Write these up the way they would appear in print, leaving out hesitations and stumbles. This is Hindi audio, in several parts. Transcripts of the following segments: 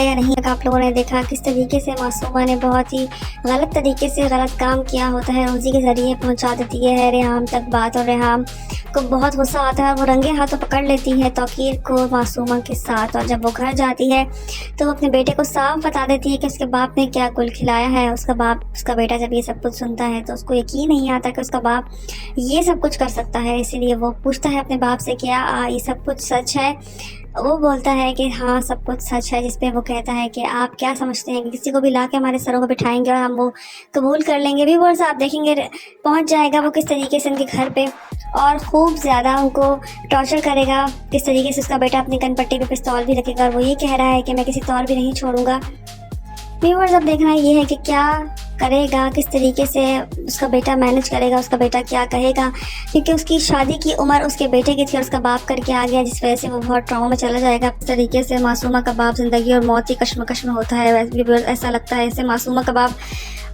या नहीं। आप लोगों ने देखा किस तरीके से मासूमा ने बहुत ही गलत तरीके से गलत काम किया होता है, रोज़ी के ज़रिए पहुंचा देती है रेहाम तक बात, और रेहाम को बहुत गुस्सा आता है। वो रंगे हाथों पकड़ लेती है तौकीर को मासूमा के साथ, और जब वो घर जाती है तो वो अपने बेटे को साफ बता देती है कि उसके बाप ने क्या कुल खिलाया है। उसका बेटा जब ये सब कुछ सुनता है तो उसको यकीन नहीं आता कि उसका बाप ये सब कुछ कर सकता है। इसीलिए वो पूछता है अपने बाप से, क्या ये सब कुछ सच है? वो बोलता है कि हाँ, सब कुछ सच है। जिस पे वो कहता है कि आप क्या समझते हैं कि किसी को भी ला के हमारे सरों को बिठाएंगे और हम वो कबूल कर लेंगे? व्यूअर्स, आप देखेंगे पहुंच जाएगा वो किस तरीके से उनके घर पे, और खूब ज़्यादा उनको टॉर्चर करेगा। किस तरीके से उसका बेटा अपनी कनपट्टी पे पिस्तौल भी रखेगा और वो ये कह रहा है कि मैं किसी तौर भी नहीं छोड़ूंगा। व्यूअर्स, अब देखना ये है कि क्या करेगा, किस तरीके से उसका बेटा मैनेज करेगा, उसका बेटा क्या कहेगा, क्योंकि उसकी शादी की उम्र उसके बेटे की थी और उसका बाप करके आ गया, जिस वजह से वो बहुत ट्रॉमा में चला जाएगा। इस तरीके से मासूमा का बाप ज़िंदगी और मौत की कश्मकश में होता है। ऐसा लगता है ऐसे मासूमा का बाप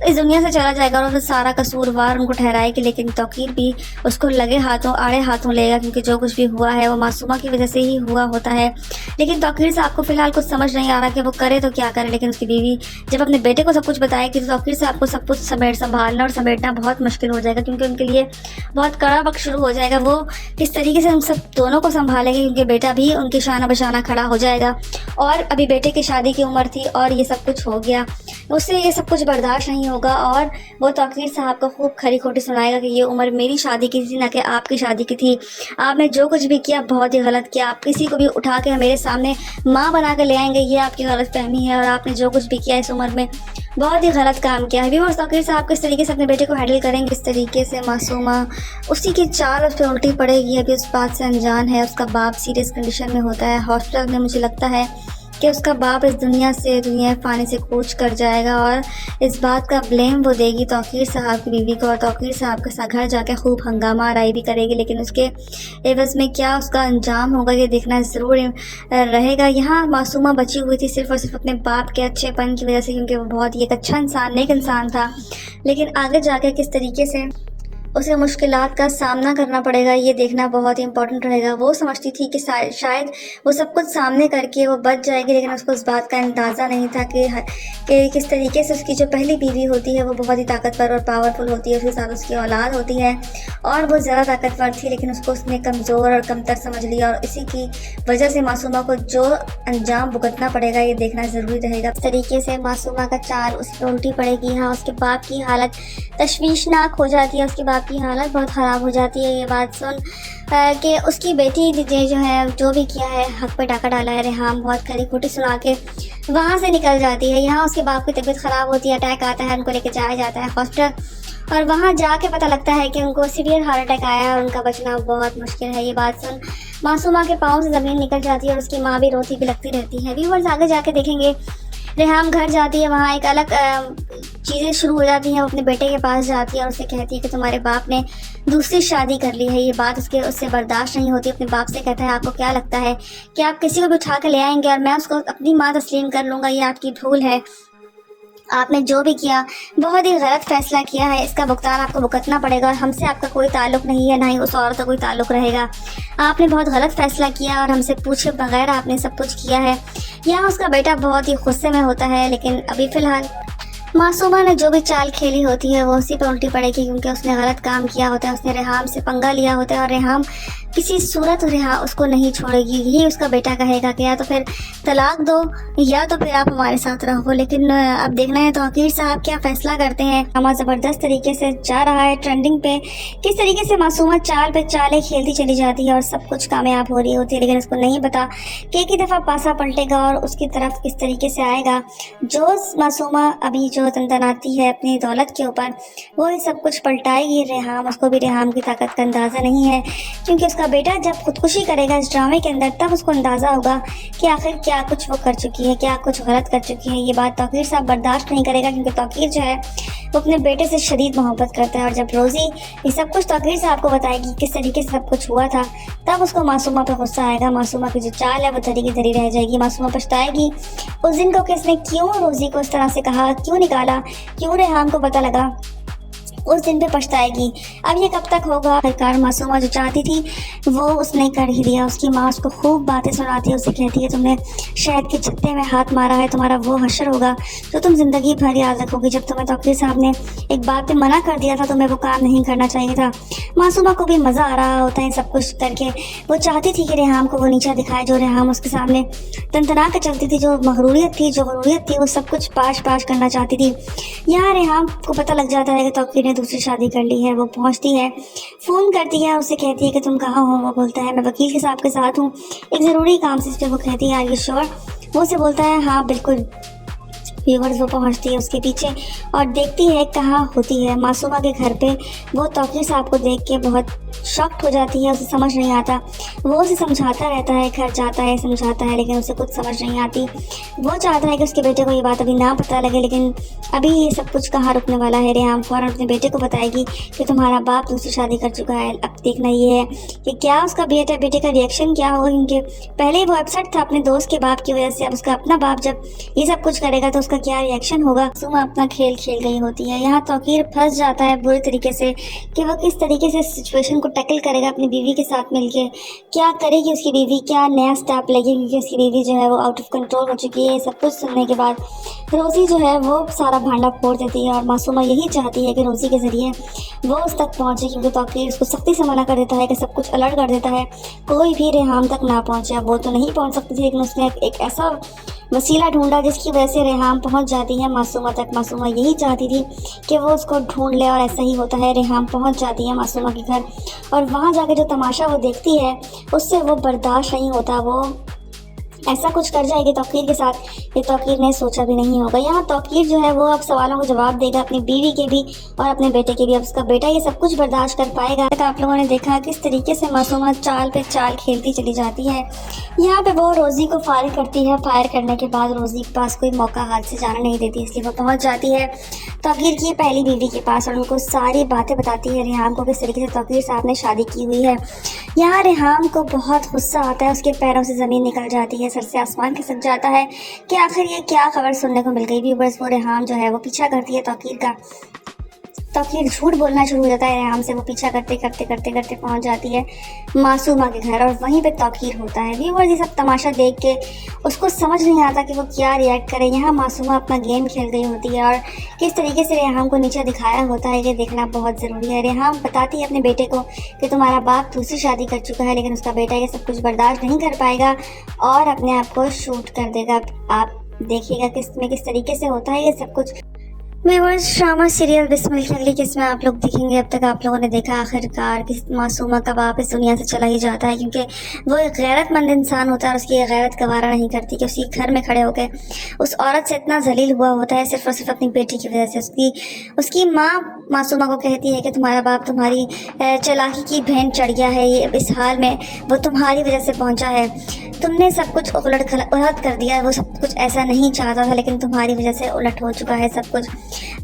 इस दुनिया से चला जाएगा और सारा कसूरवार उनको ठहराएगी, लेकिन तौकीर भी उसको लगे हाथों आड़े हाथों लेगा, क्योंकि जो कुछ भी हुआ है वो मासूमा की वजह से ही हुआ होता है। लेकिन तौकीर से आपको फिलहाल कुछ समझ नहीं आ रहा कि वो करे तो क्या करे, लेकिन उसकी बीवी जब अपने बेटे को सब कुछ बताएगी तो तौकीर से आपको सब कुछ संभालना और समेटना बहुत मुश्किल हो जाएगा, क्योंकि उनके लिए बहुत कड़ा वक्त शुरू हो जाएगा। वो किस तरीके से उन सब दोनों को संभालेंगे, क्योंकि बेटा भी उनके शाना बशाना खड़ा हो जाएगा, और अभी बेटे की शादी की उम्र थी और ये सब कुछ हो गया। उससे ये सब कुछ बर्दाश्त नहीं होगा और वो तौकीर साहब को खूब खरी खोटी सुनाएगा कि ये उम्र मेरी शादी की थी, ना कि आपकी शादी की थी। आपने जो कुछ भी किया बहुत ही गलत किया। आप किसी को भी उठा के मेरे सामने माँ बना के ले आएंगे, ये आपकी गलत फहमी है, और आपने जो कुछ भी किया इस उम्र में बहुत ही गलत काम किया है। व्यूअर्स, तौकीर साहब किस तरीके से अपने बेटे को हैंडल करेंगे, किस तरीके से मासूमा उसी की चाल उस पर उल्टी पड़ेगी, अभी उस बात से अनजान है। उसका बाप सीरियस कंडीशन में होता है हॉस्पिटल में। मुझे लगता है कि उसका बाप इस दुनिया फ़ानी से कूच कर जाएगा, और इस बात का ब्लेम वो देगी तौकीर साहब की बीवी को, और तौकीर साहब के साथ घर जाके खूब हंगामा आराई भी करेगी। लेकिन उसके एवज़ में क्या उसका अंजाम होगा ये देखना ज़रूर रहेगा। यहाँ मासूमा बची हुई थी सिर्फ़ और सिर्फ अपने बाप के अच्छेपन की वजह से, क्योंकि वो बहुत ही एक अच्छा इंसान, नेक इंसान था। लेकिन आगे जाके किस तरीके से उसे मुश्किलात का सामना करना पड़ेगा ये देखना बहुत ही इंपॉर्टेंट रहेगा। वो समझती थी कि शायद वो सब कुछ सामने करके वो बच जाएगी, लेकिन उसको इस बात का अंदाज़ा नहीं था कि किस तरीके से उसकी जो पहली बीवी होती है वो बहुत ही ताकतवर और पावरफुल होती है, उसके साथ उसकी औलाद होती है और वो ज़्यादा ताकतवर थी, लेकिन उसको उसने कमज़ोर और कमतर समझ लिया, और इसी की वजह से मासूमा को जो अंजाम भुगतना पड़ेगा ये देखना ज़रूरी रहेगा। इस तरीके से मासूमा का चाल उस पर उल्टी पड़ेगी। हाँ, उसके बाप की हालत तशवीशनाक हो जाती है, उसके बाप की हालत बहुत ख़राब हो जाती है ये बात सुन कि उसकी बेटी ने जो है जो भी किया है हक पे डाका डाला है। रेहाम बहुत खरी खोटी सुना के वहाँ से निकल जाती है। यहाँ उसके बाप की तबीयत ख़राब होती है, अटैक आता है, उनको लेके जाया जाता है हॉस्पिटल, और वहाँ जाके पता लगता है कि उनको सीवियर हार्ट अटैक आया है और उनका बचना बहुत मुश्किल है। ये बात सुन मासूमा के पाँव से ज़मीन निकल जाती है और उसकी माँ भी रोती बिलखती रहती है। व्यूअर्स, आगे जाके देखेंगे रेहाम घर जाती है, वहाँ एक अलग चीज़ें शुरू हो जाती हैं। वो अपने बेटे के पास जाती है और उससे कहती है कि तुम्हारे बाप ने दूसरी शादी कर ली है। ये बात उससे बर्दाश्त नहीं होती। अपने बाप से कहता है, आपको क्या लगता है कि आप किसी को भी उठा के ले आएंगे और मैं उसको अपनी माँ तस्लीम कर लूँगा? ये आपकी भूल है। आपने जो भी किया बहुत ही गलत फैसला किया है, इसका भुगतान आपको भुगतना पड़ेगा, और हमसे आपका कोई ताल्लुक नहीं है, ना ही उस औरत का कोई ताल्लुक रहेगा। आपने बहुत गलत फैसला किया और हमसे पूछे बगैर आपने सब कुछ किया है। यहाँ उसका बेटा बहुत ही गुस्से में होता है, लेकिन अभी फ़िलहाल मासूमा ने जो भी चाल खेली होती है वो उसी पर उल्टी पड़ेगी, क्योंकि उसने गलत काम किया होता है। उसने रेहाम से पंगा लिया होता है और रेहाम किसी सूरत उसको नहीं छोड़ेगी। यही उसका बेटा कहेगा कि या तो फिर तलाक दो या तो फिर आप हमारे साथ रहो। लेकिन अब देखना है तौकीर साहब क्या फैसला करते हैं। ड्रामा ज़बरदस्त तरीके से जा रहा है ट्रेंडिंग पे, किस तरीके से मासूमा चाल पे चालें खेलती चली जाती है और सब कुछ कामयाब हो रही होती है, लेकिन उसको नहीं पता कि एक ही दफ़ा पासा पलटेगा और उसकी तरफ किस तरीके से आएगा। जो मासूमा अभी जो तनतनाती है अपनी दौलत के ऊपर, वो ये सब कुछ पलटाएगी रेहाम। उसको भी रेहाम की ताकत का अंदाज़ा नहीं है, क्योंकि उसका बेटा जब खुदकुशी करेगा इस ड्रामे के अंदर तब उसको अंदाज़ा होगा कि आखिर क्या कुछ वो कर चुकी है, क्या कुछ गलत कर चुकी है। ये बात तौकीर साहब बर्दाश्त नहीं करेगा, क्योंकि तौकीर जो है वो अपने बेटे से शदीद मोहब्बत करता है, और जब रोज़ी ये सब कुछ तौकीर साहब को बताएगी किस तरीके से सब कुछ हुआ था, तब उसको मासूमा पे गुस्सा आएगा। मासूमा की जो चाल है वो धरी की धरी रह जाएगी। मासूमा पछताएगी उस दिन को कि इसने क्यों रोज़ी को इस तरह से कहा, क्यों निकाला, क्यों रेहाम को पता लगा उस दिन पे पछताएगी। अब ये कब तक होगा? आखिरकार मासूमा जो चाहती थी वो उसने कर ही दिया। उसकी माँ उसको खूब बातें सुनाती है, उसे कहती है तुमने शहद के छत्ते में हाथ मारा है, तुम्हारा वो हश्र होगा जो तुम जिंदगी भर याद रखोगी। जब तुम्हें तौकीर साहब ने एक बात पे मना कर दिया था, तुम्हें वो काम नहीं करना चाहिए था। मासूमा को भी मज़ा आ रहा होता है सब कुछ करके। वो चाहती थी कि रेहाम को वो नीचा दिखाए, जो रेहाम उसके सामने तनतना कर चलती थी, जो मगरूरियत थी वो सब कुछ पाश पाश करना चाहती थी। यहाँ रेहाम को पता लग जाता है कि तौकीर ने दूसरी शादी कर ली है। वो पहुंचती है, फ़ोन करती है, उससे कहती है कि तुम कहाँ हो? वो बोलता है मैं वकील के साहब के साथ हूँ, एक ज़रूरी काम से। इस पर वो कहती है आर यू श्योर? वो उसे बोलता है हाँ बिल्कुल। व्यूवर्स वो पहुंचती है उसके पीछे और देखती है कहाँ होती है मासूमा के घर पे। वो तौकीर साहब को देख के बहुत शॉक्ड हो जाती है, उसे समझ नहीं आता। वो उसे समझाता रहता है, घर जाता है, समझाता है, लेकिन उसे कुछ समझ नहीं आती। वो चाहता है कि उसके बेटे को ये बात अभी ना पता लगे, लेकिन अभी ये सब कुछ कहाँ रुकने वाला है। रेहाम फ़ौरन अपने बेटे को बताएगी कि तुम्हारा बाप दूसरी शादी कर चुका है। अब देखना ये है कि क्या उसका बेटे का रिएक्शन क्या होगा, क्योंकि पहले वो अपसेट था अपने दोस्त के बाप की वजह से। अब उसका अपना बाप जब ये सब कुछ करेगा तो उसका क्या रिएक्शन होगा। मासूमा अपना खेल खेल गई होती है। यहाँ तौकीर फंस जाता है बुरे तरीके से कि वो किस तरीके से सिचुएशन को टैकल करेगा अपनी बीवी के साथ मिलके। क्या करेगी उसकी बीवी, क्या नया स्टेप लेगी, क्योंकि उसकी बीवी जो है वो आउट ऑफ कंट्रोल हो चुकी है। सब कुछ सुनने के बाद रोज़ी जो है वो सारा भांडा फोड़ देती है और मासूमा यही चाहती है कि रोज़ी के ज़रिए वो उस तक पहुँचे, क्योंकि तौकीर उसको सख्ती से मना कर देता है कि सब कुछ अलर्ट कर देता है, कोई भी रेहाम तक ना पहुँचे। वो तो नहीं पहुँच सकती थी, लेकिन उसने एक ऐसा वसीला ढूंढा जिसकी वजह से रेहाम पहुंच जाती है मासूमा तक। मासूमा यही चाहती थी कि वो उसको ढूंढ ले और ऐसा ही होता है। रेहाम पहुंच जाती है मासूमा के घर और वहां जाके जो तमाशा वो देखती है उससे वो बर्दाश्त नहीं होता। वो ऐसा कुछ कर जाएगी तौकीर के साथ, ये तौकीर ने सोचा भी नहीं होगा। यहाँ तौकीर जो है वो अब सवालों को जवाब देगा, अपनी बीवी के भी और अपने बेटे के भी। अब उसका बेटा ये सब कुछ बर्दाश्त कर पाएगा? आप लोगों ने देखा किस तरीके से मासूमा चाल पे चाल खेलती चली जाती है। यहाँ पे वो रोज़ी को फायर करती है। फायर करने के बाद रोज़ी के पास कोई मौका हाथ से जाने नहीं देती, इसलिए वो पहुँच जाती है तौकीर की पहली बीवी के पास और उनको सारी बातें बताती है रेहाम को किस तरीके से तौकीर साहब ने शादी की हुई है। यहाँ रेहाम को बहुत गुस्सा आता है, उसके पैरों से ज़मीन निकल जाती है, सर से आसमान खिसक जाता है कि आखिर ये क्या खबर सुनने को मिल गई। व्यूअर्स वो रेहाम जो है वो पीछा करती है तौकीर का। तौकीर झूठ बोलना शुरू हो जाता है रेहाम से। वो पीछा करते करते करते करते पहुंच जाती है मासूमा के घर और वहीं पे तौकीर होता है। व्यूअर्स ये सब तमाशा देख के उसको समझ नहीं आता कि वो क्या रिएक्ट करे। यहाँ मासूमा अपना गेम खेल गई होती है और किस तरीके से रेहाम को नीचे दिखाया होता है ये देखना बहुत ज़रूरी है। रेहाम बताती है अपने बेटे को कि तुम्हारा बाप दूसरी शादी कर चुका है, लेकिन उसका बेटा ये सब कुछ बर्दाश्त नहीं कर पाएगा और अपने आप को शूट कर देगा। आप देखिएगा किस तरीके से होता है ये सब कुछ। व्यूअर्स ड्रामा सीरियल बिस्मिल की अगली किस्म आप लोग देखेंगे। अब तक आप लोगों ने देखा आखिरकार कि मासूमा का बाप इस दुनिया से चला ही जाता है, क्योंकि वो एक गैरतमंद इंसान होता है और उसकी गैरत गवारा नहीं करती कि उसकी घर में खड़े होकर उस औरत से इतना जलील हुआ होता है सिर्फ और सिर्फ अपनी बेटी की वजह से। उसकी माँ मासूमा को कहती है कि तुम्हारा बाप तुम्हारी चालाकी की भेंट चढ़ गया है, ये इस हाल में वो तुम्हारी वजह से पहुँचा है, तुमने सब कुछ उलट कर दिया। वो सब कुछ ऐसा नहीं चाहता था, लेकिन तुम्हारी वजह से उलट हो चुका है सब कुछ।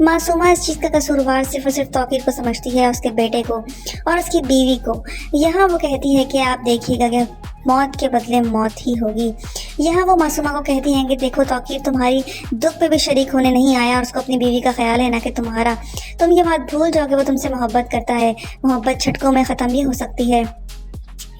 मासूमा इस चीज़ का कसूरवार सिर्फ और सिर्फ तौकीर को समझती है, उसके बेटे को और उसकी बीवी को। यहाँ वो कहती है कि आप देखिएगा कि मौत के बदले मौत ही होगी। यहाँ वो मासूमा को कहती हैं कि देखो तौकीर तुम्हारी दुख पे भी शरीक होने नहीं आया और उसको अपनी बीवी का ख्याल है ना कि तुम्हारा। तुम ये बात भूल जाओ कि वो तुमसे मोहब्बत करता है। मोहब्बत झटकों में ख़त्म भी हो सकती है।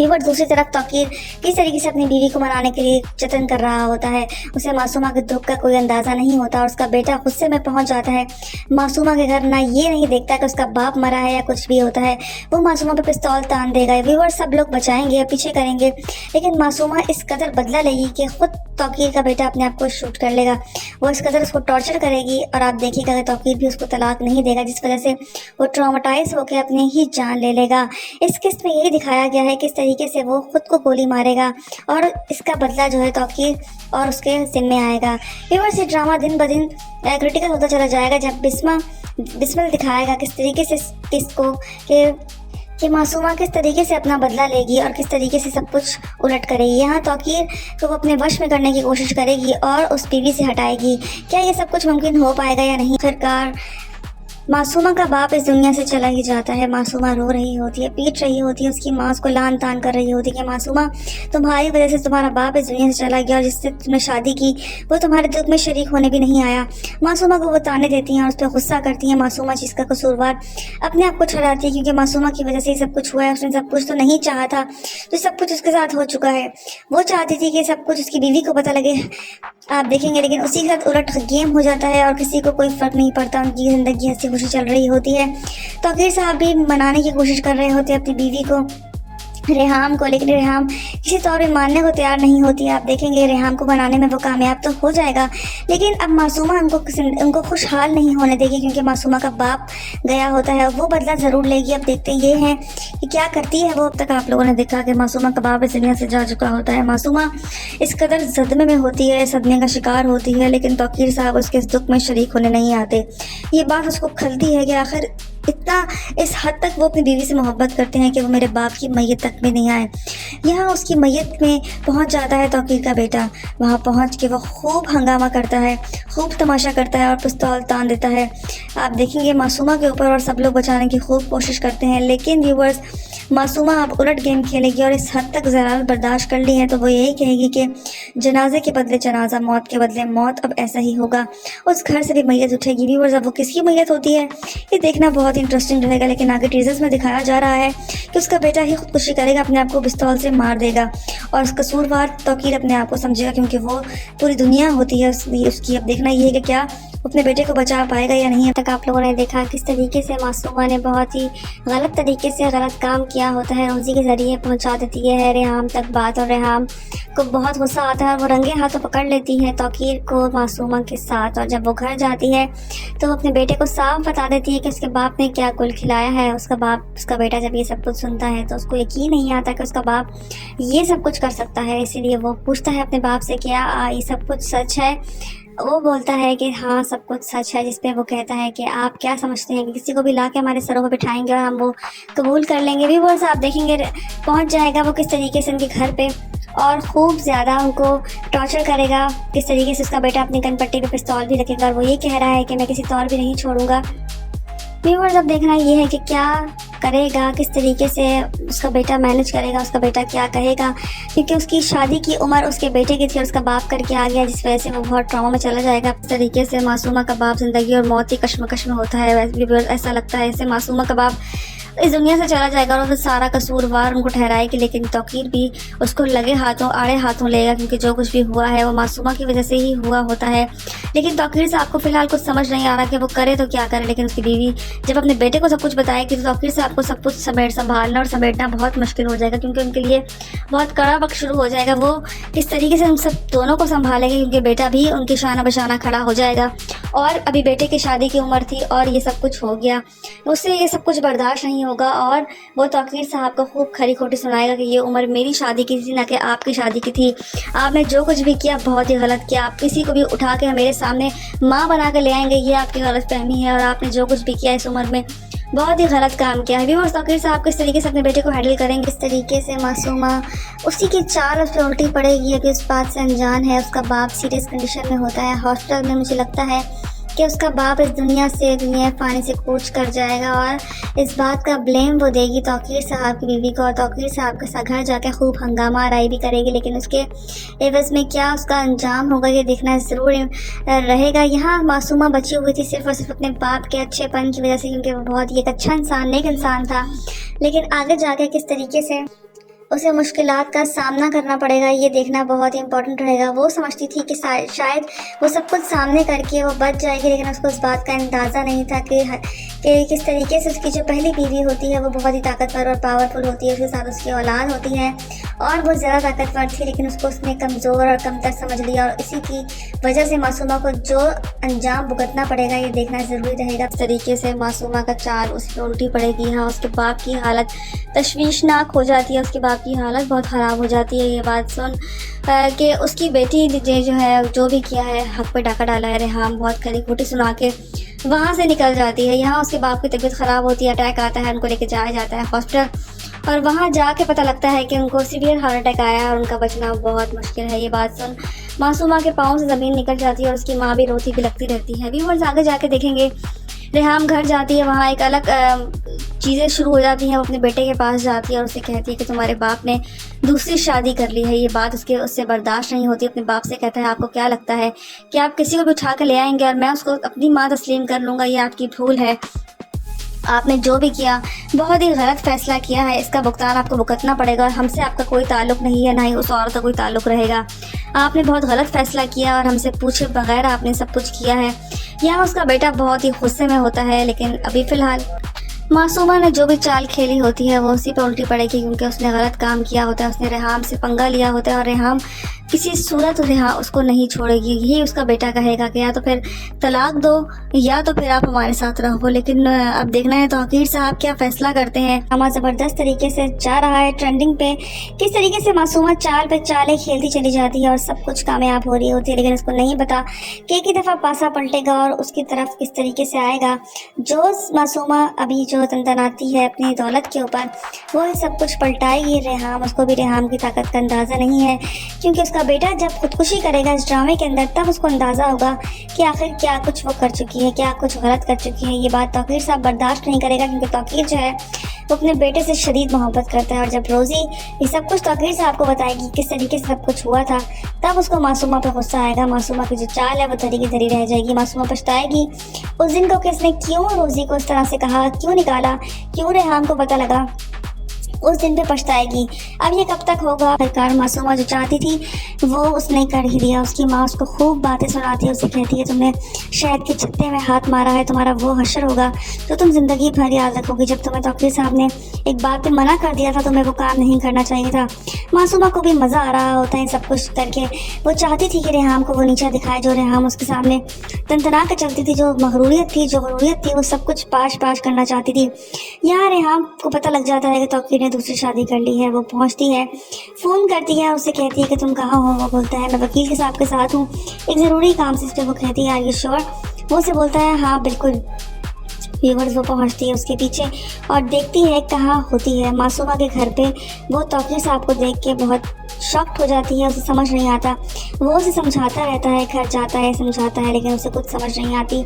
बट दूसरी तरफ तौकीर किस तरीके से अपनी बीवी को मनाने के लिए जतन कर रहा होता है, उसे मासूमा के दुख का कोई अंदाज़ा नहीं होता और उसका बेटा गुस्से में पहुंच जाता है मासूमा के घर। ना ये नहीं देखता कि उसका बाप मरा है या कुछ भी होता है, वो मासूमा पे पिस्तौल तान देगा। व्यूअर्स सब लोग बचाएंगे या पीछे करेंगे, लेकिन मासूमा इस कदर बदला लेगी कि खुद तौकीर का बेटा अपने आप को शूट कर लेगा। वो इस कदर उसको टॉर्चर करेगी और आप देखिएगा कि तौकीर भी उसको तलाक नहीं देगा, जिस वजह से वो ट्रॉमेटाइज होकर अपनी ही जान ले लेगा। इस किस्त में यही दिखाया गया है किस तरीके से वो खुद को गोली मारेगा और इसका बदला जो है तौकीर और उसके जिम्मे आएगा। व्यूअर्स ये ड्रामा दिन ब दिन क्रिटिकल होता चला जाएगा जब बिस्मिल दिखाएगा किस तरीके से किसको कि मासूमा किस तरीके से अपना बदला लेगी और किस तरीके से सब कुछ उलट करेगी। यहाँ तौकीर को वो अपने वश में करने की कोशिश करेगी और उस बीवी से हटाएगी। क्या ये सब कुछ मुमकिन हो पाएगा या नहीं? आखिरकार मासूमा का बाप इस दुनिया से चला ही जाता है। मासूमा रो रही होती है, पीट रही होती है, उसकी माँ उसको लान तान कर रही होती है कि मासूमा, तुम्हारी वजह से तुम्हारा बाप इस दुनिया से चला गया और जिससे तुमने शादी की वो तुम्हारे दुख में शरीक होने भी नहीं आया। मासूमा को वो ताने देती हैं और उस पर गुस्सा करती हैं। मासूमा चीज़ का कसूरवार अपने आप को ठहराती है क्योंकि मासूमा की वजह से ही सब कुछ हुआ है। उसने सब कुछ तो नहीं चाहा था, तो सब कुछ उसके साथ हो चुका है। वो चाहती थी कि सब कुछ उसकी बीवी को पता लगे, आप देखेंगे, लेकिन उसी के साथ उलट गेम हो जाता है और किसी को कोई फ़र्क नहीं पड़ता। उनकी ज़िंदगी हंसी खुशी चल रही होती है। तौकीर साहब भी मनाने की कोशिश कर रहे होते हैं अपनी बीवी को, रेहाम को, लेकिन रेहाम किसी तौर पे मानने को तैयार नहीं होती है। आप देखेंगे रेहाम को बनाने में वो कामयाब तो हो जाएगा, लेकिन अब मासूमा उनको खुशहाल नहीं होने देगी क्योंकि मासूमा का बाप गया होता है। वो बदला ज़रूर लेगी। अब देखते ये हैं कि क्या करती है वो। अब तक आप लोगों ने देखा कि मासूमा का बाप इस दुनिया से जा चुका होता है। मासूमा इस कदर सदमे में होती है, सदमे का शिकार होती है, लेकिन तौकीर साहब उसके इस दुख में शरीक होने नहीं आते। ये बात उसको खलती है कि आखिर इतना इस हद तक वो अपनी बीवी से मोहब्बत करते हैं कि वो मेरे बाप की मैयत तक में नहीं आए। यहाँ उसकी मैयत में पहुँच जाता है तौकीर का बेटा। वहाँ पहुँच के वो खूब हंगामा करता है, खूब तमाशा करता है और पिस्तौल तान देता है। आप देखेंगे मासूमा के ऊपर और सब लोग बचाने की खूब कोशिश करते हैं, लेकिन व्यूवर्स मासूमा अब उलट गेम खेलेगी और इस हद तक ज़रारत बर्दाश्त कर ली है तो वो यही कहेगी कि जनाजे के बदले जनाजा, मौत के बदले मौत, अब ऐसा ही होगा। उस घर से भी मैयत उठेगी। व्यूवर्स अब वो किसकी मैयत होती है ये देखना बहुत इंटरेस्टिंग रहेगा, लेकिन आगे टीजर्स में दिखाया जा रहा है कि उसका बेटा ही खुदकुशी करेगा, अपने आप को पिस्तौल से मार देगा और कसूरवार तौकीर अपने आप को समझेगा क्योंकि वो पूरी दुनिया होती है उसकी। अब देखना ये है कि क्या अपने बेटे को बचा पाएगा या नहीं। अब तक आप लोगों ने देखा किस तरीके से मासूमा ने बहुत ही गलत तरीके से गलत काम किया होता है। रोज़ी के ज़रिए पहुंचा देती है रेहाम तक बात और रेहाम को बहुत गुस्सा आता है और वो रंगे हाथों पकड़ लेती है तौकीर को मासूमा के साथ। और जब वो घर जाती है तो वो अपने बेटे को साफ बता देती है कि उसके बाप ने क्या कुल खिलाया है। उसका बेटा जब ये सब कुछ सुनता है तो उसको यकीन नहीं आता कि उसका बाप ये सब कुछ कर सकता है। इसीलिए वो पूछता है अपने बाप से, क्या ये सब कुछ सच है? वो बोलता है कि हाँ सब कुछ सच है, जिस पे वो कहता है कि आप क्या समझते हैं कि किसी को भी ला के हमारे सरों पर बिठाएंगे और हम वो कबूल कर लेंगे? भी वो आप देखेंगे पहुंच जाएगा वो किस तरीके से उनके घर पे और खूब ज़्यादा उनको टॉर्चर करेगा। किस तरीके से उसका बेटा अपनी कनपट्टी पे पिस्तौल भी रखेगा और वो ये कह रहा है कि मैं किसी तौर भी नहीं छोड़ूंगा। व्यूअर्स अब देखना ये है कि क्या करेगा, किस तरीके से उसका बेटा मैनेज करेगा, उसका बेटा क्या कहेगा, क्योंकि उसकी शादी की उम्र उसके बेटे की थी और उसका बाप करके आ गया, जिस वजह से वो बहुत ट्रॉमा में चला जाएगा। इस तरीके से मासूमा का बाप ज़िंदगी और मौत की कश्मकश में होता है। ऐसा लगता है ऐसे मासूमा का बाप इस दुनिया से चला जाएगा और सारा कसूरवार उनको ठहराएगी, लेकिन तौकीर भी उसको लगे हाथों आड़े हाथों लेगा क्योंकि जो कुछ भी हुआ है वो मासूमा की वजह से ही हुआ होता है। लेकिन तौकीर से आपको फिलहाल कुछ समझ नहीं आ रहा कि वो करे तो क्या करे, लेकिन उसकी बीवी जब अपने बेटे को सब कुछ बताएगी तो तौकीर से आपको सब कुछ संभालना और समेटना बहुत मुश्किल हो जाएगा क्योंकि उनके लिए बहुत कड़ा वक्त शुरू हो जाएगा। वो किस तरीके से उन सब दोनों को संभालेंगे क्योंकि बेटा भी उनके शाना बशाना खड़ा हो जाएगा और अभी बेटे की शादी की उम्र थी और ये सब कुछ हो गया, उससे ये सब कुछ बर्दाश्त नहीं होगा और वो तौकीर साहब को खूब खरी खोटी सुनाएगा कि ये उम्र मेरी शादी की थी ना कि आपकी शादी की थी। आपने जो कुछ भी किया बहुत ही गलत किया। आप किसी को भी उठा के मेरे सामने माँ बना के ले आएंगे, ये आपकी गलत फहमी है और आपने जो कुछ भी किया इस उम्र में बहुत ही गलत काम किया है। व्यूअर्स तौकीर साहब किस तरीके से अपने बेटे को हैंडल करेंगे, किस तरीके से मासूमा उसी की चाल उस पर उल्टी पड़ेगी कि उस बात से अनजान है। उसका बाप सीरियस कंडीशन में होता है हॉस्पिटल में। मुझे लगता है कि उसका बाप इस दुनिया फ़ानी से कूच कर जाएगा और इस बात का ब्लेम वो देगी तौकीर साहब की बीवी को और तौकीर साहब के साथ घर जाकर खूब हंगामा आराई भी करेगी, लेकिन उसके एवज में क्या उसका अंजाम होगा ये देखना ज़रूर रहेगा। यहाँ मासूमा बची हुई थी सिर्फ और सिर्फ अपने बाप के अच्छेपन की वजह से क्योंकि वो बहुत ही एक अच्छा इंसान, नेक इंसान था, लेकिन आगे जाके किस तरीके से उसे मुश्किलात का सामना करना पड़ेगा ये देखना बहुत ही इंपॉर्टेंट रहेगा। वो समझती थी कि शायद वो सब कुछ सामने करके वो बच जाएगी, लेकिन उसको इस बात का अंदाज़ा नहीं था कि किस तरीके से उसकी जो पहली बीवी होती है वो बहुत ही ताकतवर और पावरफुल होती है, उसके साथ उसकी औलाद होती है और वो ज़्यादा ताकतवर थी, लेकिन उसको उसने कमज़ोर और कमतर समझ लिया और इसी की वजह से मासूमा को जो अंजाम भुगतना पड़ेगा ये देखना ज़रूरी रहेगा। इस तरीके से मासूमा का चाल उस पर उल्टी पड़ेगी। हाँ उसके बाप की हालत तशवीशनाक हो जाती है, उसके बाप की हालत बहुत ख़राब हो जाती है ये बात सुन कि उसकी बेटी ने जो है जो भी किया है हक पे डाका डाला है। रेहाम बहुत खरी खोटी सुना के वहाँ से निकल जाती है। यहाँ उसके बाप की तबीयत ख़राब होती है, अटैक आता है, उनको लेके जाया जाता है हॉस्पिटल और वहाँ जाके पता लगता है कि उनको सीवियर हार्ट अटैक आया है और उनका बचना बहुत मुश्किल है। ये बात सुन मासूमा के पाँव से ज़मीन निकल जाती है और उसकी माँ भी रोती बिलखती रहती है। व्यूअर्स आगे जाके देखेंगे रेहाम घर जाती है, वहाँ एक अलग चीज़ें शुरू हो जाती हैं। वो अपने बेटे के पास जाती है और उससे कहती है कि तुम्हारे बाप ने दूसरी शादी कर ली है। ये बात उससे बर्दाश्त नहीं होती। अपने बाप से कहता है, आपको क्या लगता है कि आप किसी को भी उठा कर ले आएंगे और मैं उसको अपनी माँ तस्लीम कर लूँगा? ये आपकी भूल है। आपने जो भी किया बहुत ही गलत फैसला किया है। इसका भुगतान आपको भुगतना पड़ेगा और हमसे आपका कोई ताल्लुक नहीं है, ना ही उस औरत का कोई ताल्लुक रहेगा। आपने बहुत गलत फैसला किया और हमसे पूछे बगैर आपने सब कुछ किया है। यहाँ उसका बेटा बहुत ही गुस्से में होता है, लेकिन अभी फ़िलहाल मासूमा ने जो भी चाल खेली होती है वो उसी पर उल्टी पड़ेगी, क्योंकि उसने गलत काम किया होता है। उसने रेहाम से पंगा लिया होता है और रेहाम किसी सूरत उसको नहीं छोड़ेगी। यही उसका बेटा कहेगा कि या तो फिर तलाक दो या तो फिर आप हमारे साथ रहो। लेकिन अब देखना है तौकीर साहब क्या फैसला करते हैं। ड्रामा ज़बरदस्त तरीके से जा रहा है, ट्रेंडिंग पे। किस तरीके से मासूमा चाल पे चालें खेलती चली जाती है और सब कुछ कामयाब हो रही होती है, लेकिन उसको नहीं पता कि एक ही दफ़ा पासा पलटेगा और उसकी तरफ किस तरीके से आएगा। जो मासूमा अभी जो तनतनाती है अपनी दौलत के ऊपर, वो सब कुछ पलटाएगी रेहाम। उसको भी रेहाम की ताकत का अंदाज़ा नहीं है, क्योंकि उसका बेटा जब खुदकुशी करेगा इस ड्रामे के अंदर तब उसको अंदाज़ा होगा कि आखिर क्या कुछ वो कर चुकी है, क्या कुछ गलत कर चुकी है। ये बात तौकीर साहब बर्दाश्त नहीं करेगा, क्योंकि तौकीर जो है वो अपने बेटे से शदीद मोहब्बत करता है। और जब रोज़ी ये सब कुछ तौकीर साहब को बताएगी किस तरीके से सब कुछ हुआ था, तब उसको मासूमा पर गुस्सा आएगा। मासूमा की जो चाल है वो धरी की धरी रह जाएगी। मासूमा पछताएगी उस दिन को कि उसने क्यों रोज़ी को इस तरह से कहा, क्यों निकाला, क्यों रेहाम को पता लगा। उस दिन पे पछताएगी। अब ये कब तक होगा? आखिरकार मासूमा जो चाहती थी वो उसने कर ही दिया। उसकी माँ उसको खूब बातें सुनाती है, उसे कहती है तुमने शहद के छत्ते में हाथ मारा है, तुम्हारा वो हशर होगा जो तुम ज़िंदगी भर याद रखोगी। जब तुम्हें तौकीर साहब ने एक बात पे मना कर दिया था, तुम्हें वो काम नहीं करना चाहिए था। मासूमा को भी मज़ा आ रहा होता है सब कुछ करके। वो चाहती थी कि रेहाम को वो नीचा दिखाए, जो रेहाम उसके सामने तनतना कर चलती थी, जो मगरूरियत थी वो सब कुछ पाश करना चाहती थी। यहाँ रेहाम को पता लग जाता है कि तौकीर ने दूसरी शादी कर ली है। वो पहुंचती है, फ़ोन करती है, उससे कहती है कि तुम कहाँ हो? वो बोलता है मैं वकील के साहब के साथ हूँ, एक ज़रूरी काम से। इस पर वो कहती है आर यू श्योर? वो उसे बोलता है हाँ बिल्कुल। व्यूवर्स वो पहुंचती है उसके पीछे और देखती है कहाँ होती है मासूमा के घर पे। वो तौकीर साहब को देख के बहुत शॉक्ड हो जाती है, उसे समझ नहीं आता। वो उसे समझाता रहता है, घर जाता है, समझाता है, लेकिन उसे कुछ समझ नहीं आती।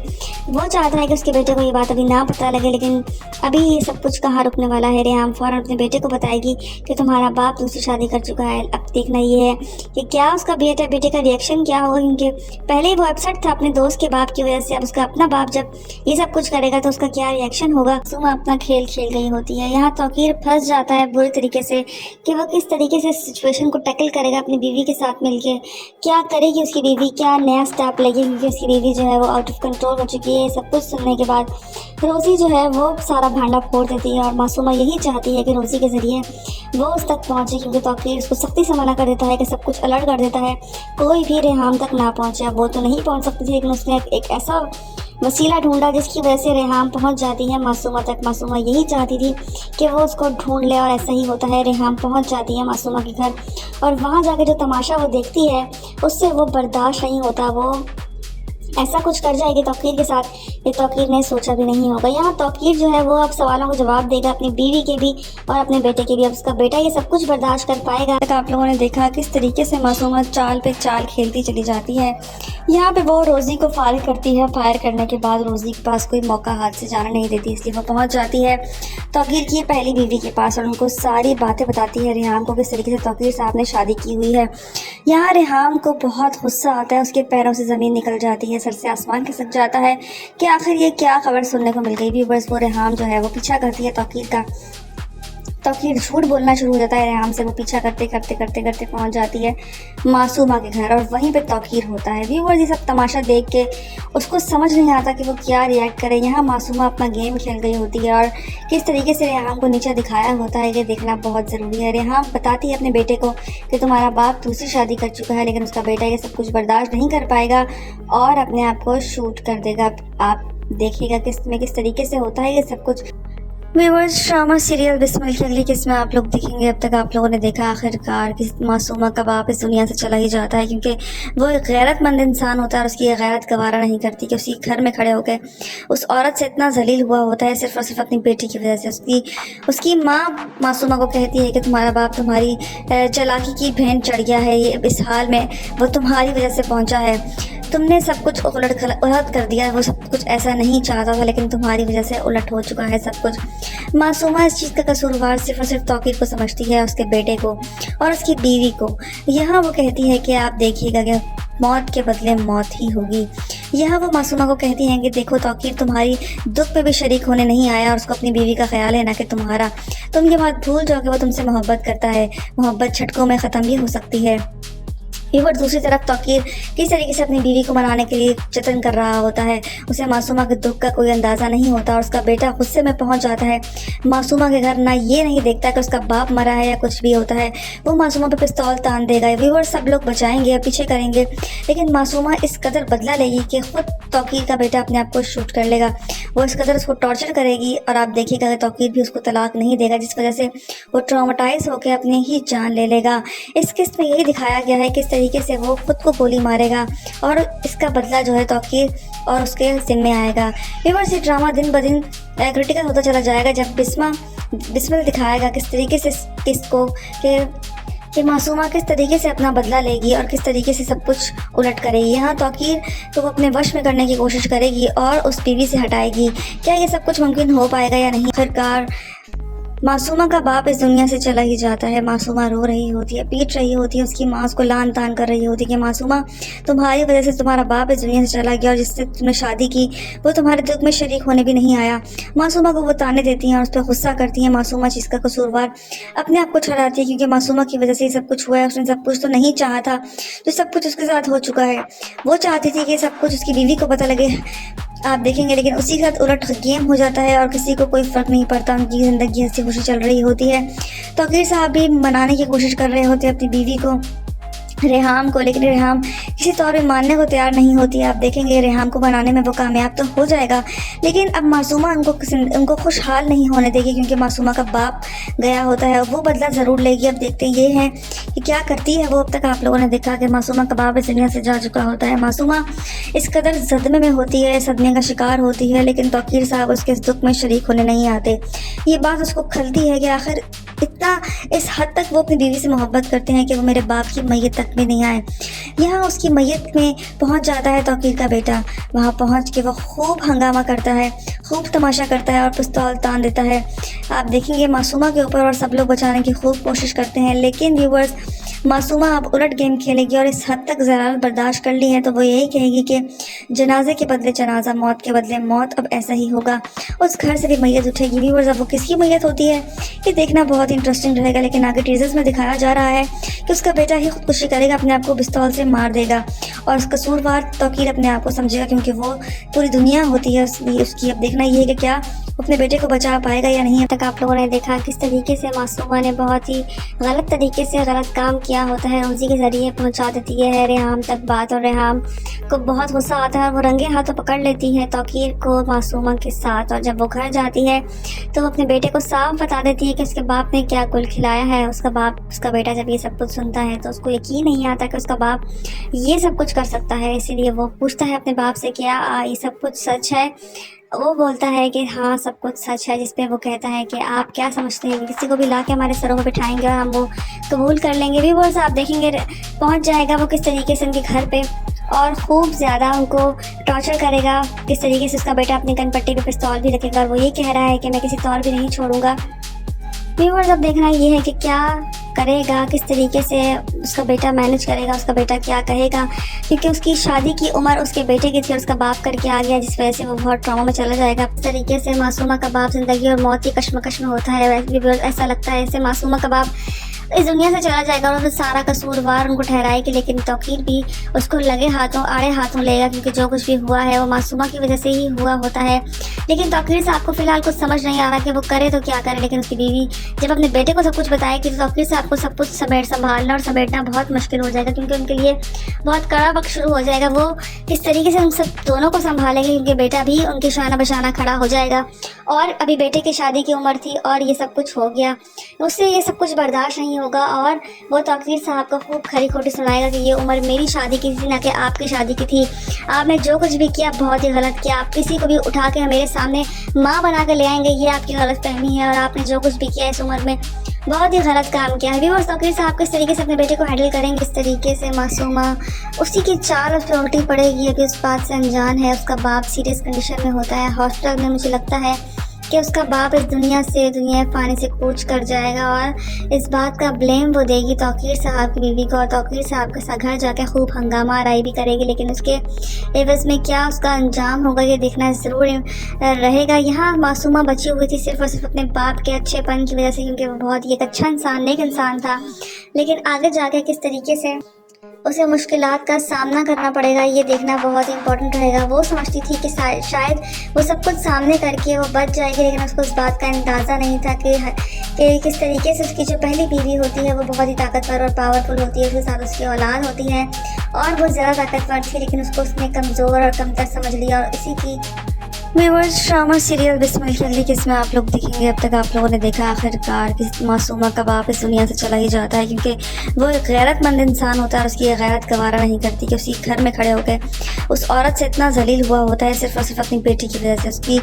वो चाहता है कि उसके बेटे को ये बात अभी ना पता लगे, लेकिन अभी ये सब कुछ कहाँ रुकने वाला है। रेहाम फ़ौरन अपने बेटे को बताएगी कि तुम्हारा बाप दूसरी शादी कर चुका है। अब देखना ये है कि क्या उसका बेटे का रिएक्शन क्या होगा, क्योंकि पहले वो अपसेट था अपने दोस्त के बाप की वजह से। अब उसका अपना बाप जब ये सब कुछ करेगा तो उसका क्या रिएक्शन होगा। मासूमा अपना खेल खेल गई होती है। यहाँ तौकीर फंस जाता है बुरी तरीके से कि वो किस तरीके से सिचुएशन को टैकल करेगा अपनी बीवी के साथ मिलके। क्या करेगी उसकी बीवी, क्या नया स्टेप लेगी, क्योंकि उसकी बीवी जो है वो आउट ऑफ कंट्रोल हो चुकी है। सब कुछ सुनने के बाद रोज़ी जो है वो सारा भांडा फोड़ देती है और मासूमा यही चाहती है कि रोज़ी के ज़रिए वो उस तक पहुँचे, क्योंकि तौकीर उसको सख्ती से मना कर देता है कि सब कुछ अलर्ट कर देता है, कोई भी रेहाम तक ना पहुँचे। वो तो नहीं पहुँच सकती थी, लेकिन उसने एक ऐसा वसीला ढूंढा जिसकी वजह से रेहाम पहुंच जाती है मासूमा तक। मासूमा यही चाहती थी कि वो उसको ढूंढ ले और ऐसा ही होता है। रेहाम पहुंच जाती है मासूमा के घर और वहां जाके जो तमाशा वो देखती है उससे वो बर्दाश्त नहीं होता। वो ऐसा कुछ कर जाएगी तौकीर के साथ, ये तौकीर ने सोचा भी नहीं होगा। यहाँ तौकीर जो है वो अब सवालों को जवाब देगा, अपनी बीवी के भी और अपने बेटे के भी। अब उसका बेटा ये सब कुछ बर्दाश्त कर पाएगा? आप लोगों ने देखा किस तरीके से मासूमा चाल पे चाल खेलती चली जाती है। यहाँ पे वो रोज़ी को फायर करती है। फायर करने के बाद रोज़ी के पास कोई मौका हाथ से जाने नहीं देती, इसलिए वो पहुँच जाती है तौकीर की पहली बीवी के पास और उनको सारी बातें बताती है रेहाम को किस तरीके से तौकीर साहब ने शादी की हुई है। यहाँ रेहाम को बहुत गुस्सा आता है, उसके पैरों से ज़मीन निकल जाती है, सर से आसमान खिसक जाता है कि आखिर ये क्या खबर सुनने को मिल गई। व्यूअर्स वो रेहाम जो है वो पीछा करती है तौकीर का। तौकीर झूठ बोलना शुरू हो जाता है रेहाम से। वो पीछा करते करते पहुंच जाती है मासूमा के घर और वहीं पे तौकीर होता है। व्यूअर्स ये सब तमाशा देख के उसको समझ नहीं आता कि वो क्या रिएक्ट करे। यहाँ मासूमा अपना गेम खेल गई होती है और किस तरीके से रेहाम को नीचा दिखाया होता है ये देखना बहुत ज़रूरी है। रेहाम बताती है अपने बेटे को कि तुम्हारा बाप दूसरी शादी कर चुका है, लेकिन उसका बेटा ये सब कुछ बर्दाश्त नहीं कर पाएगा और अपने आप को शूट कर देगा। आप देखिएगा किस तरीके से होता है ये सब कुछ। व्यूअर्स ड्रामा सीरियल बिस्मिल की अगली किस्म आप लोग देखेंगे। अब तक आप लोगों ने देखा आखिरकार कि मासूमा का बाप इस दुनिया से चला ही जाता है, क्योंकि वो एक गैरतमंद इंसान होता है और उसकी ये गैरत गवारा नहीं करती कि उसी घर में खड़े होकर उस औरत से इतना जलील हुआ होता है सिर्फ और सिर्फ अपनी बेटी की वजह से। उसकी माँ मासूमा को कहती है कि तुम्हारा बाप तुम्हारी चालाकी की भेंट चढ़ गया है, ये इस हाल में वो तुम्हारी वजह से पहुँचा है। तुमने सब कुछ उलट कर दिया, वो सब कुछ ऐसा नहीं चाहता था लेकिन तुम्हारी वजह से उलट हो चुका है सब कुछ। मासूमा इस चीज़ का कसूरवार सिर्फ और सिर्फ तौकीर को समझती है, उसके बेटे को और उसकी बीवी को। यहाँ वो कहती है कि आप देखिएगा कि मौत के बदले मौत ही होगी। यहाँ वो मासूमा को कहती हैं कि देखो तौकीर तुम्हारी दुख में भी शरीक होने नहीं आया और उसको अपनी बीवी का ख्याल है ना कि तुम्हारा। तुम ये बात भूल जाओ कि वो तुमसे मोहब्बत करता है। मोहब्बत झटकों में ख़त्म भी हो सकती है। और दूसरी तरफ तौकीर किस तरीके से अपनी बीवी को मनाने के लिए जतन कर रहा होता है। उसे मासूमा के दुख का कोई अंदाज़ा नहीं होता और उसका बेटा गुस्से में पहुंच जाता है मासूमा के घर। ना ये नहीं देखता कि उसका बाप मरा है या कुछ भी होता है। वो मासूमा पे पिस्तौल तान देगा। व्यूअर्स सब लोग बचाएंगे, पीछे करेंगे, लेकिन मासूमा इस कदर बदला लेगी कि खुद तौकीर का बेटा अपने आप को शूट कर लेगा। वो इस कदर उसको टॉर्चर करेगी और आप देखिएगा कि तौकीर भी उसको तलाक नहीं देगा, जिस वजह से वो ट्रॉमेटाइज होकर अपनी ही जान ले लेगा। इस किस्त में यही दिखाया गया है किस तरीके से वो खुद को गोली मारेगा और इसका बदला जो है तौकीर और उसके जिम्मे आएगा। व्यूअर्स ये ड्रामा दिन ब दिन क्रिटिकल होता चला जाएगा जब बिस्मिल दिखाएगा किस तरीके से किस्त को कि मासूमा किस तरीके से अपना बदला लेगी और किस तरीके से सब कुछ उलट करेगी। यहाँ तौकीर तो वो अपने वश में करने की कोशिश करेगी और उस बीवी से हटाएगी। क्या ये सब कुछ मुमकिन हो पाएगा या नहीं? आखिरकार मासूमा का बाप इस दुनिया से चला ही जाता है। मासूमा रो रही होती है, पीट रही होती है, उसकी माँ उसको लान तान कर रही होती है कि मासूमा तुम्हारी वजह से तुम्हारा बाप इस दुनिया से चला गया और जिससे तुमने शादी की वो तुम्हारे दुख में शरीक होने भी नहीं आया। मासूमा को वो ताने देती हैं और उस पर गुस्सा करती हैं। मासूमा चीज़ का कसूरवार अपने आप को ठहराती है क्योंकि मासूमा की वजह से ये सब कुछ हुआ है। उसने सब कुछ तो नहीं चाहा था, जो सब कुछ उसके साथ हो चुका है। वो चाहती थी कि सब कुछ उसकी बीवी को पता लगे, आप देखेंगे, लेकिन उसी के साथ उलट गेम हो जाता है और किसी को कोई फ़र्क नहीं पड़ता। उनकी ज़िंदगी हंसी खुशी चल रही होती है। तौकीर साहब भी मनाने की कोशिश कर रहे होते हैं अपनी बीवी को, रेहाम को, लेकिन रेहाम किसी तौर पे मानने को तैयार नहीं होती है। आप देखेंगे रेहाम को बनाने में वो कामयाब तो हो जाएगा, लेकिन अब मासूमा उनको खुशहाल नहीं होने देगी क्योंकि मासूमा का बाप गया होता है। वो बदला ज़रूर लेगी। अब देखते हैं ये है कि क्या करती है वो। अब तक आप लोगों ने देखा कि मासूमा का बाप इस दुनिया से जा चुका होता है। मासूमा इस कदर सदमे में होती है, सदमे का शिकार होती है, लेकिन तौकीर साहब उसके इस दुख में शरीक होने नहीं आते। ये बात उसको खलती है कि आखिर इतना इस हद तक वो अपनी बीवी से मोहब्बत करते हैं कि वो मेरे बाप की मैयत तक में नहीं आए। यहाँ उसकी मैयत में पहुँच जाता है तौकीर का बेटा। वहाँ पहुँच के वो खूब हंगामा करता है, खूब तमाशा करता है और पिस्तौल तान देता है। आप देखेंगे मासूमा के ऊपर और सब लोग बचाने की खूब कोशिश करते हैं, लेकिन व्यूअर्स मासूमा अब उलट गेम खेलेगी और इस हद तक ज़रारत बर्दाश्त कर ली है तो वो यही कहेगी कि जनाजे के बदले जनाजा, मौत के बदले मौत, अब ऐसा ही होगा। उस घर से भी मैयत उठेगी। व्यूअर्स अब वो किसकी मैयत होती है ये देखना बहुत इंटरेस्टिंग रहेगा, लेकिन आगे टीजर्स में दिखाया जा रहा है कि उसका बेटा ही खुदकुशी करेगा, अपने आप को पिस्तौल से मार देगा और उसका कसूरवार तौकीर अपने आप को समझेगा क्योंकि वो पूरी दुनिया होती है उसकी। अब देखना ये है कि क्या अपने बेटे को बचा पाएगा या नहीं। अब तक आप लोगों ने देखा किस तरीके से मासूमा ने बहुत ही गलत तरीके से गलत काम किया होता है। रोज़ी के ज़रिए पहुंचा देती है रेहाम तक बात और रेहाम को बहुत गुस्सा आता है और वो रंगे हाथों पकड़ लेती है तौकीर को मासूमा के साथ। और जब वो घर जाती है तो वो अपने बेटे को साफ बता देती है कि उसके बाप ने क्या कुल खिलाया है। उसका बेटा जब ये सब कुछ सुनता है तो उसको यकीन नहीं आता कि उसका बाप ये सब कुछ कर सकता है। इसीलिए वो पूछता है अपने बाप से क्या ये सब कुछ सच है। वो बोलता है कि हाँ सब कुछ सच है, जिस पे वो कहता है कि आप क्या समझते हैं किसी को भी ला के हमारे सरों पर बिठाएंगे और हम वो कबूल कर लेंगे। भी वो आप देखेंगे पहुंच जाएगा वो किस तरीके से उनके घर पे और खूब ज़्यादा उनको टॉर्चर करेगा। किस तरीके से उसका बेटा अपनी कनपट्टी पे पिस्तौल भी रखेगा और वो ये कह रहा है कि मैं किसी तौर भी नहीं छोड़ूंगा। व्यूअर्स अब देखना ये है कि क्या करेगा, किस तरीके से उसका बेटा मैनेज करेगा, उसका बेटा क्या कहेगा, क्योंकि उसकी शादी की उम्र उसके बेटे की थी और उसका बाप करके आ गया, जिस वजह से वो बहुत ट्रॉमा में चला जाएगा। इस तरीके से मासूमा का बाप ज़िंदगी और मौत की कश्मकश में होता है। ऐसा लगता है ऐसे मासूमा का बाप इस दुनिया से चला जाएगा और सारा कसूरवार उनको ठहराएगी, लेकिन तौकीर भी उसको लगे हाथों आड़े हाथों लेगा क्योंकि जो कुछ भी हुआ है वो मासूमा की वजह से ही हुआ होता है। लेकिन तौकीर साहब को फिलहाल कुछ समझ नहीं आ रहा कि वो करे तो क्या करे, लेकिन उसकी बीवी जब अपने बेटे को सब कुछ बताएगी तो तौकीर साहब को सब कुछ संभालना और समेटना बहुत मुश्किल हो जाएगा क्योंकि उनके लिए बहुत कड़ा वक्त शुरू हो जाएगा। वो किस तरीके से उन सब दोनों को संभालेंगे क्योंकि बेटा भी उनके शाना बशाना खड़ा हो जाएगा और अभी बेटे की शादी की उम्र थी और ये सब कुछ हो गया, उससे ये सब कुछ बर्दाश्त नहीं होगा और वो तौकीर साहब को खूब खरी खोटी सुनाएगा कि ये उम्र मेरी शादी की थी ना कि आपकी शादी की थी। आपने जो कुछ भी किया बहुत ही गलत किया। आप किसी को भी उठा के मेरे सामने माँ बना के ले आएंगे, ये आपकी गलत फहमी है और आपने जो कुछ भी किया इस उम्र में बहुत ही गलत काम किया है। व्यूअर्स, तौकीर साहब किस तरीके से अपने बेटे को हैंडल करेंगे, किस तरीके से मासूमा उसी की चाल उस पर उल्टी पड़ेगी अभी उस बात से अनजान है। उसका बाप सीरियस कंडीशन में होता है हॉस्पिटल में। मुझे लगता है कि उसका बाप इस दुनिया फ़ानी से कूच कर जाएगा और इस बात का ब्लेम वो देगी तौकीर साहब की बीवी को, और तौकीर साहब के साथ घर जाकर खूब हंगामा आराई भी करेगी। लेकिन उसके एवज़ में क्या उसका अंजाम होगा ये देखना ज़रूर रहेगा। यहाँ मासूमा बची हुई थी सिर्फ़ और सिर्फ अपने बाप के अच्छेपन की वजह से, क्योंकि वो बहुत ही एक अच्छा इंसान, नेक इंसान था। लेकिन आगे जाके किस तरीके से उसे मुश्किलात का सामना करना पड़ेगा ये देखना बहुत ही इंपॉर्टेंट रहेगा। वो समझती थी कि शायद वो सब कुछ सामने करके वो बच जाएगी, लेकिन उसको उस बात का अंदाज़ा नहीं था कि किस तरीके से उसकी जो पहली बीवी होती है वो बहुत ही ताकतवर और पावरफुल होती है। उसके साथ उसकी औलाद होती है और वो ज़्यादा ताकतवर थी, लेकिन उसको उसने कमज़ोर और कमतर समझ लिया। और इसी की व्यूअर्स, ड्रामा सीरियल बिस्मिल की अगली किस्में आप लोग देखेंगे। अब तक आप लोगों ने देखा आखिरकार कि मासूमा का बाप इस दुनिया से चला ही जाता है, क्योंकि वो एक गैरतमंद इंसान होता है और उसकी गैरत गवारा नहीं करती कि उसी घर में खड़े होकर उस औरत से इतना जलील हुआ होता है सिर्फ और सिर्फ अपनी बेटी की वजह से।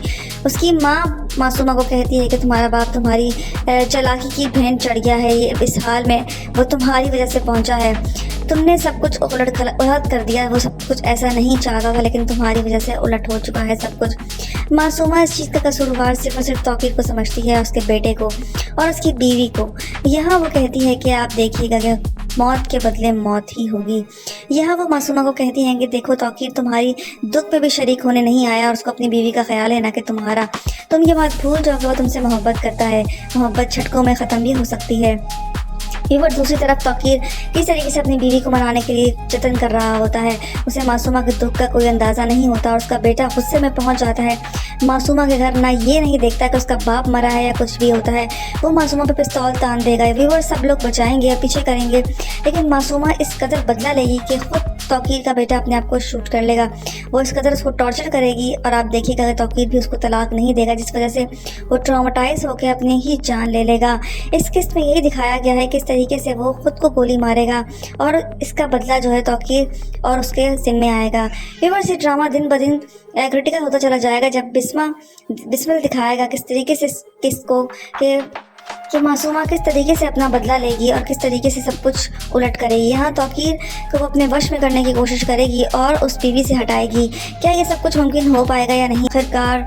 उसकी माँ मासूमा को कहती है कि तुम्हारा बाप तुम्हारी चालाकी की भेंट चढ़ गया है, ये इस हाल में वो तुम्हारी वजह से पहुँचा है, तुमने सब कुछ उलट कर दिया, वो सब कुछ ऐसा नहीं चाहता था लेकिन तुम्हारी वजह से उलट हो चुका है सब कुछ। मासूमा इस चीज़ का कसूरवार सिर्फ और सिर्फ तौकीर को समझती है, उसके बेटे को और उसकी बीवी को। यहाँ वो कहती है कि आप देखिएगा कि मौत के बदले मौत ही होगी। यहाँ वो मासूमा को कहती हैं कि देखो तौकीर तुम्हारी दुख पे भी शरीक होने नहीं आया और उसको अपनी बीवी का ख्याल है ना कि तुम्हारा। तुम ये बात भूल जाओ कि वो तुमसे मोहब्बत करता है। मोहब्बत झटकों में ख़त्म भी हो सकती है। और दूसरी तरफ तौकीर किस तरीके से अपनी बीवी को मनाने के लिए जतन कर रहा होता है। उसे मासूमा के दुख का कोई अंदाज़ा नहीं होता और उसका बेटा गुस्से में पहुंच जाता है मासूमा के घर। ना ये नहीं देखता कि उसका बाप मरा है या कुछ भी होता है, वो मासूमा पे पिस्तौल तान देगा। व्यूअर्स, सब लोग बचाएंगे या पीछे करेंगे, लेकिन मासूमा इस कदर बदला लेगी कि खुद तौकीर का बेटा अपने आप को शूट कर लेगा। वो इस कदर उसको टॉर्चर करेगी और आप देखिएगा कि तौकीर भी उसको तलाक नहीं देगा, जिस वजह से वो ट्रॉमेटाइज होकर अपनी ही जान ले लेगा। इस किस्त में यही दिखाया गया है किस तरीके से वो खुद को गोली मारेगा और इसका बदला जो है तौकीर और उसके जिम्मे आएगा। व्यूअर्स, ये ड्रामा दिन ब दिन क्रिटिकल होता चला जाएगा जब बिस्मिल दिखाएगा किस तरीके से किसको कि मासूमा किस तरीके से अपना बदला लेगी और किस तरीके से सब कुछ उलट करेगी। यहाँ तौकीर को वो अपने वश में करने की कोशिश करेगी और उस बीवी से हटाएगी। क्या ये सब कुछ मुमकिन हो पाएगा या नहीं? आखिरकार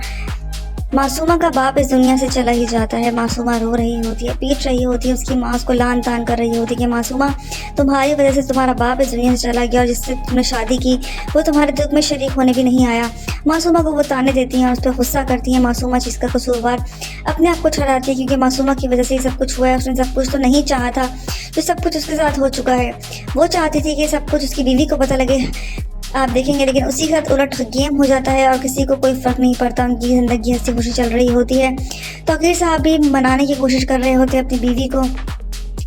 मासूमा का बाप इस दुनिया से चला ही जाता है। मासूमा रो रही होती है, पीट रही होती है, उसकी माँ उसको लान तान कर रही होती है कि मासूमा तुम्हारी वजह से तुम्हारा बाप इस दुनिया से चला गया और जिससे तुमने शादी की वो तुम्हारे दुख में शरीक होने भी नहीं आया। मासूमा को वो ताने देती हैं और उस पर गुस्सा करती हैं। मासूमा चीज़ का कसूरवार अपने आप को ठहराती है, क्योंकि मासूमा की वजह से ये सब कुछ हुआ है। उसने सब कुछ तो नहीं चाहा था, जो सब कुछ उसके साथ हो चुका है। वो चाहती थी कि सब कुछ उसकी बीवी को पता लगे, आप देखेंगे, लेकिन उसी के साथ उलट गेम हो जाता है और किसी को कोई फ़र्क नहीं पड़ता। उनकी ज़िंदगी हंसी खुशी चल रही होती है। तौकीर साहब भी मनाने की कोशिश कर रहे होते हैं अपनी बीवी को,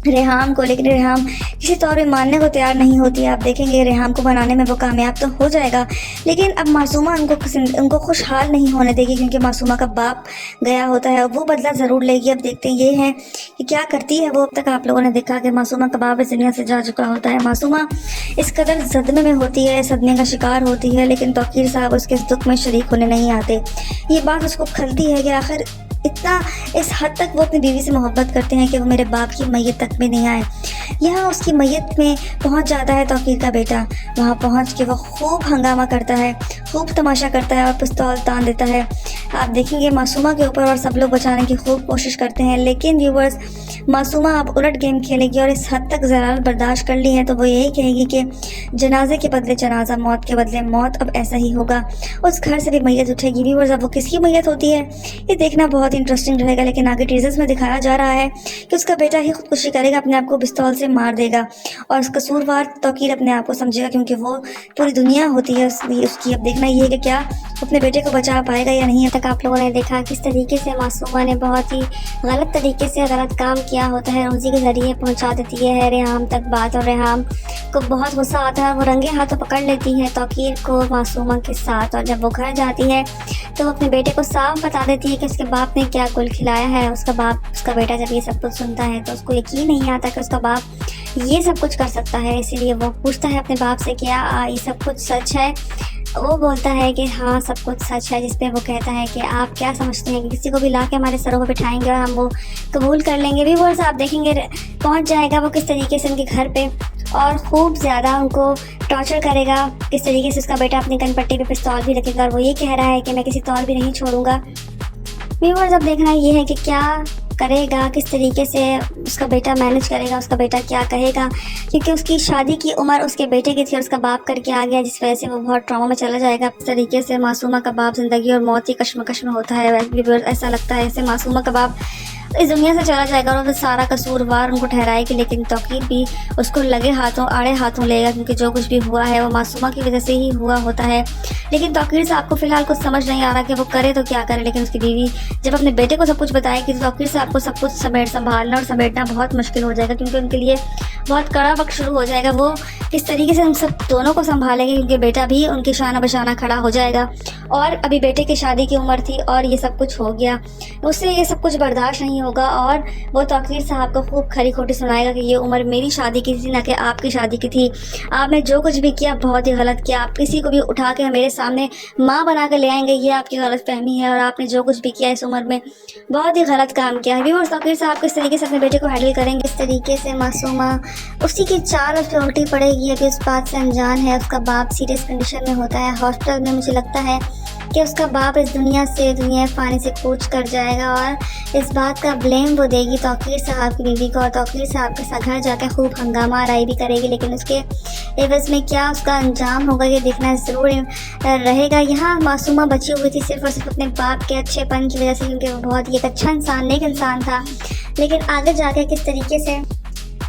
रेहाम को, लेकिन रेहाम किसी तौर पे मानने को तैयार नहीं होती है। आप देखेंगे रेहाम को बनाने में वो कामयाब तो हो जाएगा, लेकिन अब मासूमा उनको खुशहाल नहीं होने देगी, क्योंकि मासूमा का बाप गया होता है और वो बदला ज़रूर लेगी। अब देखते हैं ये है कि क्या करती है वो। अब तक आप लोगों ने देखा कि मासूमा का बाप इस दुनिया से जा चुका होता है। मासूमा इस कदर सदमे में होती है, सदमे का शिकार होती है, लेकिन तौकीर साहब उसके दुख में शरीक होने नहीं आते। ये बात उसको खलती है कि आखिर इतना इस हद तक वो अपनी बीवी से मोहब्बत करते हैं कि वो मेरे बाप की मैयत तक में नहीं आए। यहाँ उसकी मैयत में पहुँच जाता है तौकीर का बेटा। वहाँ पहुँच के वो खूब हंगामा करता है, खूब तमाशा करता है और पिस्तौल तान देता है। आप देखेंगे मासूमा के ऊपर और सब लोग बचाने की खूब कोशिश करते हैं, लेकिन व्यूवर्स, मासूमा अब उलट गेम खेलेगी और इस हद तक ज़रारत बर्दाश्त कर ली है तो वो यही कहेगी कि जनाजे के बदले जनाजा, मौत के बदले मौत, अब ऐसा ही होगा। उस घर से भी मैयत उठेगी। व्यूवर्स, अब वो किसकी मैयत होती है ये देखना बहुत इंटरेस्टिंग रहेगा, लेकिन आगे टीजर्स में दिखाया जा रहा है कि उसका बेटा ही खुदकुशी करेगा, अपने आप को पिस्तौल से मार देगा और कसूरवार तौकीर अपने आप को समझेगा, क्योंकि वो पूरी दुनिया होती है उसकी। अब देखना ये है कि क्या अपने बेटे को बचा पाएगा या नहीं। तक आप लोगों ने देखा किस तरीके से मासूमा ने बहुत ही गलत तरीके से गलत काम किया होता है, रोज़ी के ज़रिए पहुंचा देती है रेहाम तक बात, और रेहाम को बहुत गुस्सा आता है। वो रंगे हाथों पकड़ लेती है तौकीर को मासूमा के साथ, और जब वो घर जाती है तो वो अपने बेटे को साफ बता देती है कि उसके बाप ने क्या कुल खिलाया है। उसका बेटा जब ये सब कुछ सुनता है तो उसको यकीन नहीं आता कि उसका बाप ये सब कुछ कर सकता है, इसीलिए वो पूछता है अपने बाप से क्या ये सब कुछ सच है। वो बोलता है कि हाँ सब कुछ सच है, जिस पे वो कहता है कि आप क्या समझते हैं कि किसी को भी ला के हमारे सरों पर बिठाएंगे और हम वो कबूल कर लेंगे। व्यूअर्स आप देखेंगे पहुंच जाएगा वो किस तरीके से उनके घर पे और खूब ज़्यादा उनको टॉर्चर करेगा, किस तरीके से उसका बेटा अपनी कनपट्टी पे पिस्तौल भी रखेगा और वो ये कह रहा है कि मैं किसी तौर भी नहीं छोड़ूंगा। व्यूअर्स अब देखना ये है कि क्या करेगा, किस तरीके से उसका बेटा मैनेज करेगा, उसका बेटा क्या कहेगा, क्योंकि उसकी शादी की उम्र उसके बेटे की थी और उसका बाप करके आ गया, जिस वजह से वो बहुत ट्रॉमा में चला जाएगा। इस तरीके से मासूमा का बाप ज़िंदगी और मौत की कश्मकश में होता है। व्यूअर्स ऐसा लगता है ऐसे मासूमा का बाप इस दुनिया से चला जाएगा और वो सारा कसूरवार उनको ठहराएगी, लेकिन तौकीर भी उसको लगे हाथों आड़े हाथों लेगा, क्योंकि जो कुछ भी हुआ है वो मासूमा की वजह से ही हुआ होता है। लेकिन तौकीर से आपको फ़िलहाल कुछ समझ नहीं आ रहा कि वो करे तो क्या करे, लेकिन उसकी बीवी जब अपने बेटे को सब कुछ बताएगी तो तौकीर से आपको सब कुछ संभालना और समेटना बहुत मुश्किल हो जाएगा, क्योंकि उनके लिए बहुत कड़ा वक्त शुरू हो जाएगा। वो किस तरीके से उन सब दोनों को संभालेंगे, क्योंकि बेटा भी उनके शाना बशाना खड़ा हो जाएगा और अभी बेटे की शादी की उम्र थी और ये सब कुछ हो गया। उससे ये सब कुछ बर्दाश्त नहीं होगा और वो तौकीर साहब को खूब खरी खोटी सुनाएगा कि ये उम्र मेरी शादी की थी ना कि आपकी शादी की थी। आपने जो कुछ भी किया बहुत ही गलत किया। आप किसी को भी उठा के मेरे सामने माँ बना कर ले आएंगे, ये आपकी गलत फहमी है और आपने जो कुछ भी किया इस उम्र में बहुत ही गलत काम किया है। व्यूअर्स तौकीर साहब किस तरीके से अपने बेटे को हैंडल करेंगे, इस तरीके से मासूमा उसी की चाल उस पर उल्टी पड़ेगी। अभी उस बात से अनजान है, उसका बाप सीरियस कंडीशन में होता है हॉस्पिटल में। मुझे लगता है कि उसका बाप इस दुनिया फ़ानी से कूच कर जाएगा और इस बात का ब्लेम वो देगी तौकीर साहब की बीवी को और तौकीर साहब के साथ घर जाकर खूब हंगामा आराई भी करेगी, लेकिन उसके एवज़ में क्या उसका अंजाम होगा ये देखना ज़रूर रहेगा। यहाँ मासूमा बची हुई थी सिर्फ और सिर्फ अपने बाप के अच्छेपन की वजह से, क्योंकि वो बहुत ही एक अच्छा इंसान नेक इंसान था, लेकिन आगे जाकर किस तरीके से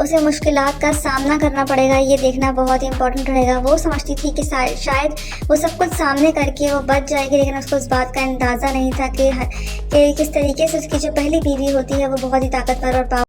उसे मुश्किलात का सामना करना पड़ेगा ये देखना बहुत ही इंपॉर्टेंट रहेगा। वो समझती थी कि शायद वो सब कुछ सामने करके वो बच जाएगी, लेकिन उसको इस बात का अंदाज़ा नहीं था कि किस तरीके से उसकी जो पहली बीवी होती है वो बहुत ही ताकतवर और